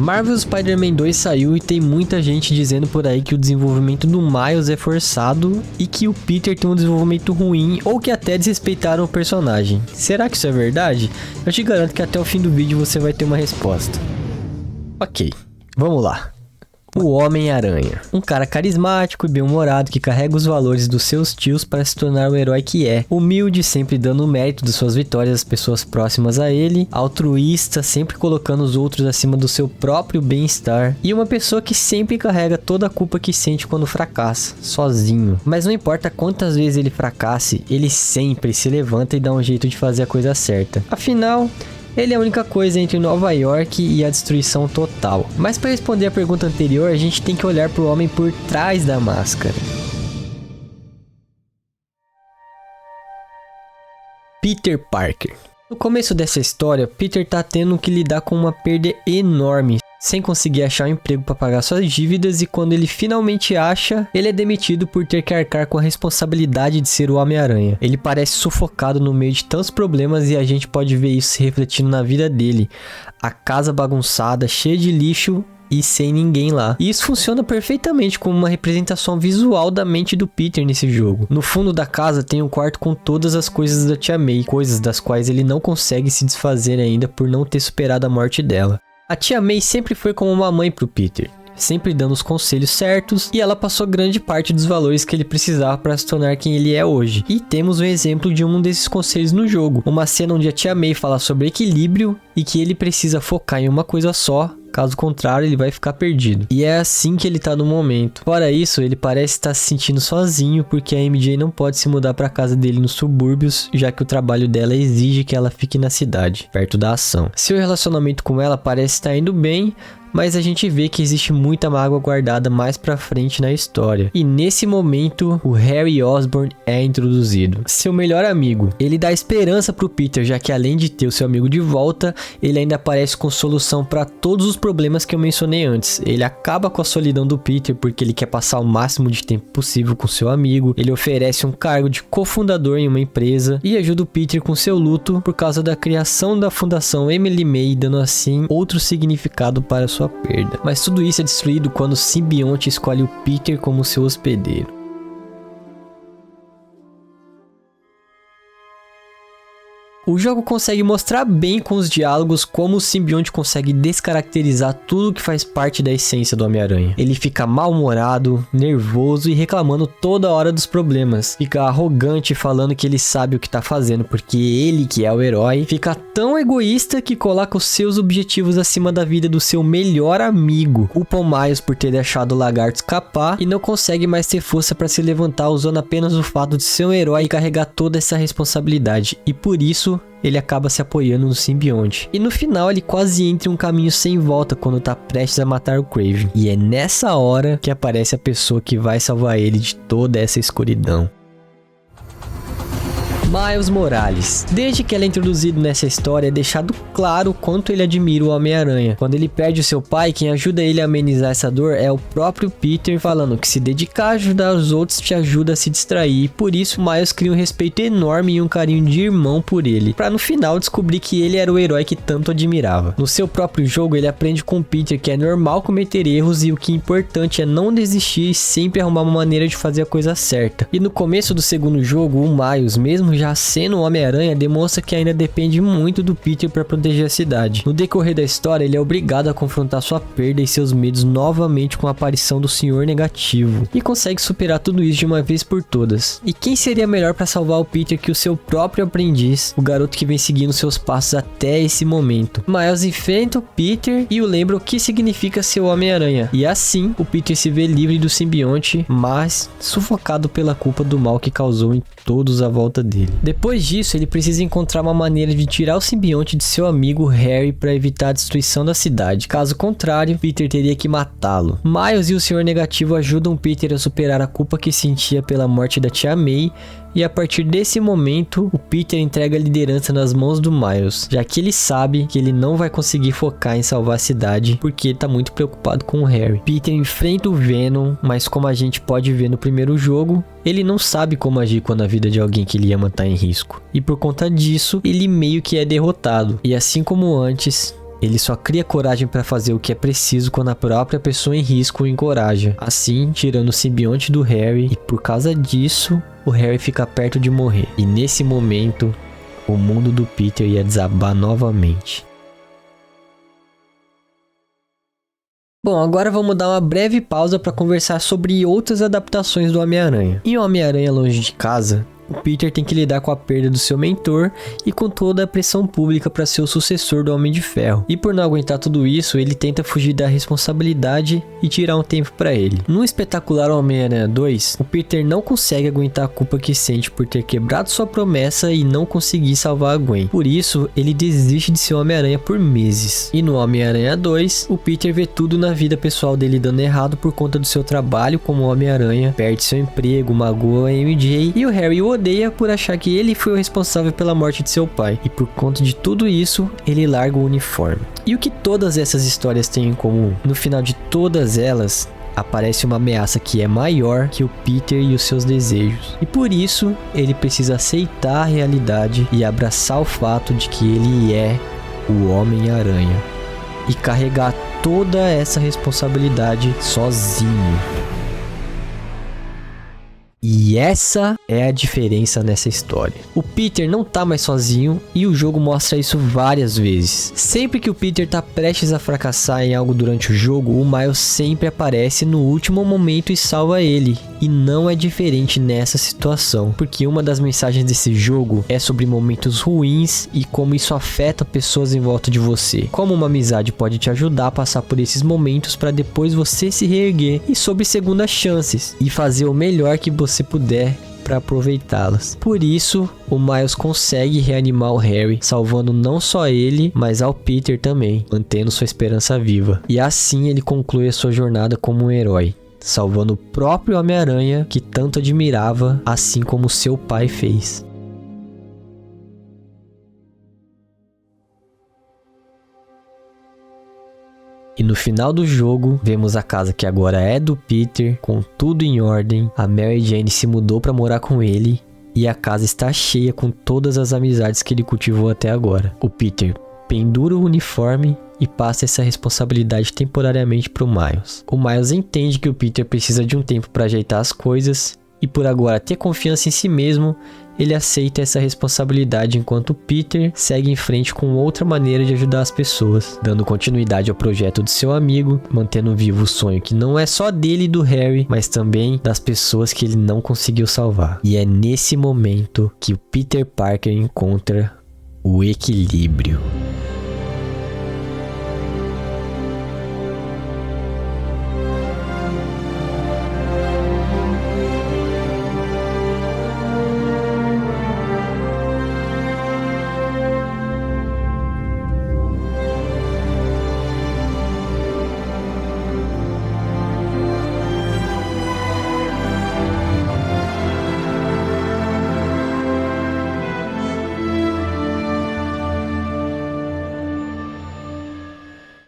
Marvel's Spider-Man 2 saiu e tem muita gente dizendo por aí que o desenvolvimento do Miles é forçado e que o Peter tem um desenvolvimento ruim ou que até desrespeitaram o personagem. Será que isso é verdade? Eu te garanto que até o fim do vídeo você vai ter uma resposta. Ok, vamos lá. O Homem-Aranha. Um cara carismático e bem-humorado que carrega os valores dos seus tios para se tornar o herói que é. Humilde, sempre dando o mérito de suas vitórias às pessoas próximas a ele. Altruísta, sempre colocando os outros acima do seu próprio bem-estar. E uma pessoa que sempre carrega toda a culpa que sente quando fracassa, sozinho. Mas não importa quantas vezes ele fracasse, ele sempre se levanta e dá um jeito de fazer a coisa certa. Afinal, ele é a única coisa entre Nova York e a destruição total. Mas para responder a pergunta anterior, a gente tem que olhar para o homem por trás da máscara. Peter Parker. No começo dessa história, Peter tá tendo que lidar com uma perda enorme, sem conseguir achar um emprego para pagar suas dívidas, e quando ele finalmente acha, ele é demitido por ter que arcar com a responsabilidade de ser o Homem-Aranha. Ele parece sufocado no meio de tantos problemas e a gente pode ver isso se refletindo na vida dele. A casa bagunçada, cheia de lixo e sem ninguém lá. E isso funciona perfeitamente como uma representação visual da mente do Peter nesse jogo. No fundo da casa tem um quarto com todas as coisas da Tia May, coisas das quais ele não consegue se desfazer ainda por não ter superado a morte dela. A Tia May sempre foi como uma mãe pro Peter, sempre dando os conselhos certos, e ela passou grande parte dos valores que ele precisava para se tornar quem ele é hoje. E temos um exemplo de um desses conselhos no jogo, uma cena onde a Tia May fala sobre equilíbrio e que ele precisa focar em uma coisa só, caso contrário ele vai ficar perdido. E é assim que ele tá no momento. Fora isso, ele parece estar se sentindo sozinho porque a MJ não pode se mudar para casa dele nos subúrbios, já que o trabalho dela exige que ela fique na cidade, perto da ação. Seu relacionamento com ela parece estar indo bem, mas a gente vê que existe muita mágoa guardada mais pra frente na história. E nesse momento, o Harry Osborn é introduzido. Seu melhor amigo. Ele dá esperança pro Peter, já que além de ter o seu amigo de volta, ele ainda aparece com solução para todos os problemas que eu mencionei antes. Ele acaba com a solidão do Peter porque ele quer passar o máximo de tempo possível com seu amigo. Ele oferece um cargo de cofundador em uma empresa e ajuda o Peter com seu luto por causa da criação da fundação Emily May, dando assim outro significado para sua perda. Mas tudo isso é destruído quando o simbionte escolhe o Peter como seu hospedeiro. O jogo consegue mostrar bem com os diálogos como o simbionte consegue descaracterizar tudo que faz parte da essência do Homem-Aranha. Ele fica mal-humorado, nervoso e reclamando toda hora dos problemas. Fica arrogante falando que ele sabe o que tá fazendo porque ele que é o herói. Fica tão egoísta que coloca os seus objetivos acima da vida do seu melhor amigo. Culpa o Miles por ter deixado o lagarto escapar e não consegue mais ter força para se levantar usando apenas o fato de ser um herói e carregar toda essa responsabilidade. E por isso ele acaba se apoiando no simbionte. E no final ele quase entra em um caminho sem volta quando tá prestes a matar o Kraven. E é nessa hora que aparece a pessoa que vai salvar ele de toda essa escuridão. Miles Morales. Desde que ele é introduzido nessa história, é deixado claro o quanto ele admira o Homem-Aranha. Quando ele perde o seu pai, quem ajuda ele a amenizar essa dor é o próprio Peter, falando que se dedicar a ajudar os outros te ajuda a se distrair. E por isso, Miles cria um respeito enorme e um carinho de irmão por ele, para no final descobrir que ele era o herói que tanto admirava. No seu próprio jogo, ele aprende com o Peter que é normal cometer erros e o que é importante é não desistir e sempre arrumar uma maneira de fazer a coisa certa. E no começo do segundo jogo, o Miles, mesmo já sendo o Homem-Aranha, demonstra que ainda depende muito do Peter para proteger a cidade. No decorrer da história, ele é obrigado a confrontar sua perda e seus medos novamente com a aparição do Senhor Negativo, e consegue superar tudo isso de uma vez por todas. E quem seria melhor para salvar o Peter que o seu próprio aprendiz, o garoto que vem seguindo seus passos até esse momento? Miles enfrenta o Peter e o lembra o que significa ser o Homem-Aranha, e assim o Peter se vê livre do simbionte, mas sufocado pela culpa do mal que causou em todos à volta dele. Depois disso, ele precisa encontrar uma maneira de tirar o simbionte de seu amigo Harry para evitar a destruição da cidade. Caso contrário, Peter teria que matá-lo. Miles e o Senhor Negativo ajudam Peter a superar a culpa que sentia pela morte da Tia May, e a partir desse momento, o Peter entrega a liderança nas mãos do Miles, já que ele sabe que ele não vai conseguir focar em salvar a cidade, porque ele tá muito preocupado com o Harry. Peter enfrenta o Venom, mas como a gente pode ver no primeiro jogo, ele não sabe como agir quando a vida de alguém que ele ama tá em risco. E por conta disso, ele meio que é derrotado. E assim como antes, Ele só cria coragem para fazer o que é preciso quando a própria pessoa em risco o encoraja, assim tirando o simbionte do Harry, e por causa disso, o Harry fica perto de morrer. E nesse momento, o mundo do Peter ia desabar novamente. Bom, agora vamos dar uma breve pausa para conversar sobre outras adaptações do Homem-Aranha. Em Homem-Aranha Longe de Casa, o Peter tem que lidar com a perda do seu mentor e com toda a pressão pública para ser o sucessor do Homem de Ferro. E por não aguentar tudo isso, ele tenta fugir da responsabilidade e tirar um tempo para ele. No espetacular Homem-Aranha 2, o Peter não consegue aguentar a culpa que sente por ter quebrado sua promessa e não conseguir salvar a Gwen. Por isso, ele desiste de ser Homem-Aranha por meses. E no Homem-Aranha 2, o Peter vê tudo na vida pessoal dele dando errado por conta do seu trabalho como Homem-Aranha, perde seu emprego, magoa a MJ e o Harry o odeia por achar que ele foi o responsável pela morte de seu pai. E por conta de tudo isso, ele larga o uniforme. E o que todas essas histórias têm em comum? No final de todas elas, aparece uma ameaça que é maior que o Peter e os seus desejos. E por isso, ele precisa aceitar a realidade e abraçar o fato de que ele é o Homem-Aranha. E carregar toda essa responsabilidade sozinho. E essa é a diferença nessa história. O Peter não tá mais sozinho e o jogo mostra isso várias vezes. Sempre que o Peter tá prestes a fracassar em algo durante o jogo, o Miles sempre aparece no último momento e salva ele. E não é diferente nessa situação, porque uma das mensagens desse jogo é sobre momentos ruins e como isso afeta pessoas em volta de você. Como uma amizade pode te ajudar a passar por esses momentos para depois você se reerguer, e sobre segundas chances e fazer o melhor que você puder para aproveitá-las. Por isso, o Miles consegue reanimar o Harry, salvando não só ele, mas ao Peter também, mantendo sua esperança viva. E assim ele conclui a sua jornada como um herói, salvando o próprio Homem-Aranha que tanto admirava, assim como seu pai fez. E no final do jogo, vemos a casa que agora é do Peter, com tudo em ordem. A Mary Jane se mudou para morar com ele e a casa está cheia com todas as amizades que ele cultivou até agora. O Peter pendura o uniforme e passa essa responsabilidade temporariamente para o Miles. O Miles entende que o Peter precisa de um tempo para ajeitar as coisas e por agora ter confiança em si mesmo, ele aceita essa responsabilidade enquanto Peter segue em frente com outra maneira de ajudar as pessoas, dando continuidade ao projeto do seu amigo, mantendo vivo o sonho que não é só dele e do Harry, mas também das pessoas que ele não conseguiu salvar. E é nesse momento que o Peter Parker encontra o equilíbrio.